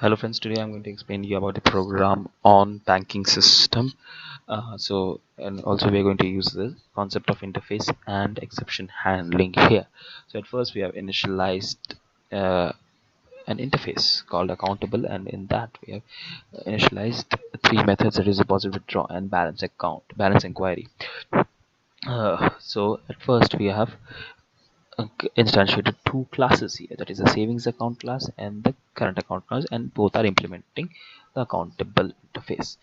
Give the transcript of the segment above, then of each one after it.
Hello friends, today I'm going to explain to you about the program on banking system. And also we're going to use the concept of interface and exception handling here. So at first we have initialized uh, an interface called accountable, and in that we have initialized three methods, that is deposit, withdraw, and balance inquiry. So at first we have instantiated two classes here, that is a savings account class and the current account class, and both are implementing the accountable interface.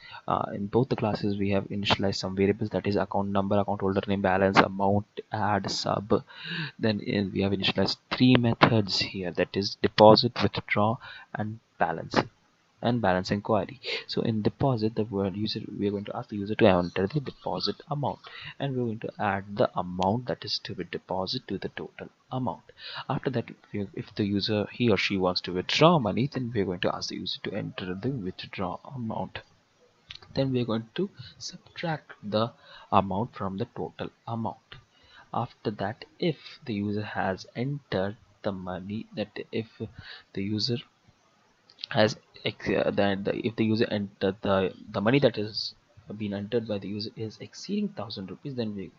In both the classes we have initialized some variables, that is account number, account holder name, balance, amount, add, sub. Then we have initialized three methods here, that is deposit, withdraw, and balance inquiry. So in deposit, the word user, we are going to ask the user to enter the deposit amount, and we're going to add the amount that is to be deposited to the total amount. After that, if the user, he or she, wants to withdraw money, then we're going to ask the user to enter the withdraw amount. Then we're going to subtract the amount from the total amount. After that, if the user has entered the money, that if the user has if the user entered the money that is been entered by the user is exceeding 1,000 rupees, then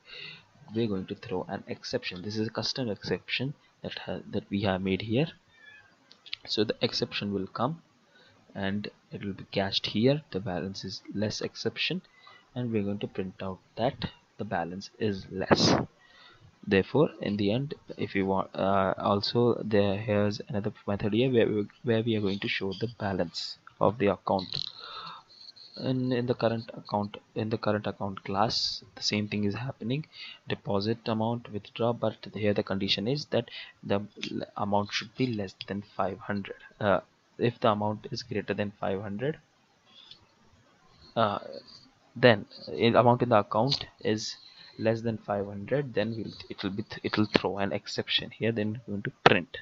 we're going to throw an exception. This is a custom exception that we have made here. So the exception will come and it will be cached here, the balance is less exception, and we're going to print out that the balance is less. Therefore, in the end, if you want, also here's another method here where we are going to show the balance of the account. In the current account class, the same thing is happening, deposit amount, withdraw, but here the condition is that the amount should be less than 500. If the amount is greater than 500, uh, then amount in the account is less than 500, then it will throw an exception here. Then we're going to print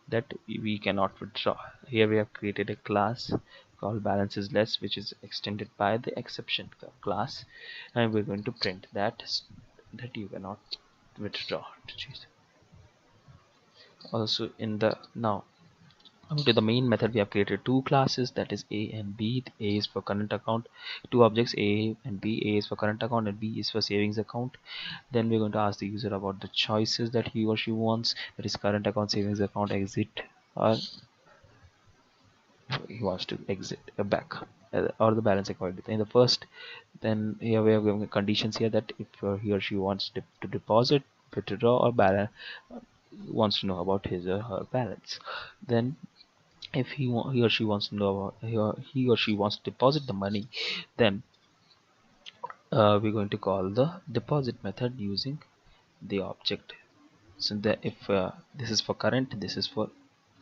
that we cannot withdraw. Here we have created a class called balance is less, which is extended by the exception class, and we're going to print that you cannot withdraw. Also in the now to the main method, we have created two classes, that is A and B. A is for current account, two objects A and B. A is for current account and B is for savings account. Then we're going to ask the user about the choices that he or she wants, that is current account, savings account, exit, or he wants to exit back, or the balance account. In the first, then here we have given conditions here that if he or she wants to deposit, withdraw, or balance, wants to know about his or her balance. Then if he or she wants to know about he or she wants to deposit the money, then we're going to call the deposit method using the object. So that if this is for current, this is for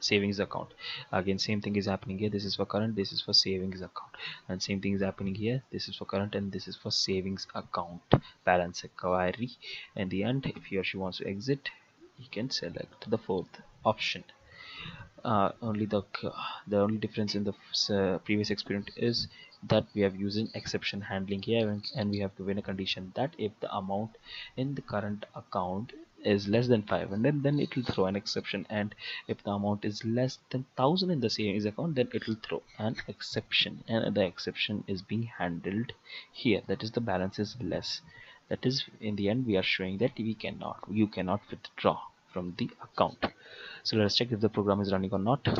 savings account, again same thing is happening here. This is for current, this is for savings account, and same thing is happening here. This is for current and this is for savings account. Balance inquiry. In the end, if he or she wants to exit, he can select the fourth option. Only the only difference in the previous experiment is that we have using exception handling here, and we have given a condition that if the amount in the current account is less than 500, then it will throw an exception, and if the amount is less than 1,000 in the savings account, then it will throw an exception, and the exception is being handled here, that is the balance is less. That is, in the end, we are showing that you cannot withdraw from the account. So let's check if the program is running or not. Enter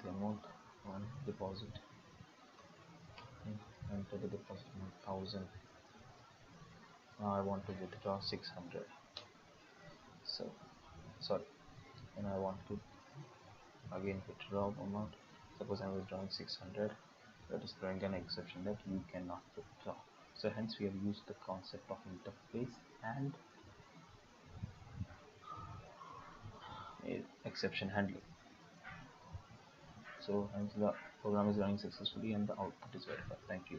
the amount on deposit. Enter the deposit amount 1,000. Now I want to withdraw 600. So sorry, and I want to again withdraw amount. Suppose I'm withdrawing 600. That is throwing an exception that you cannot withdraw. So hence we have used the concept of interface and exception handling. So hence the program is running successfully and the output is verified. Thank you.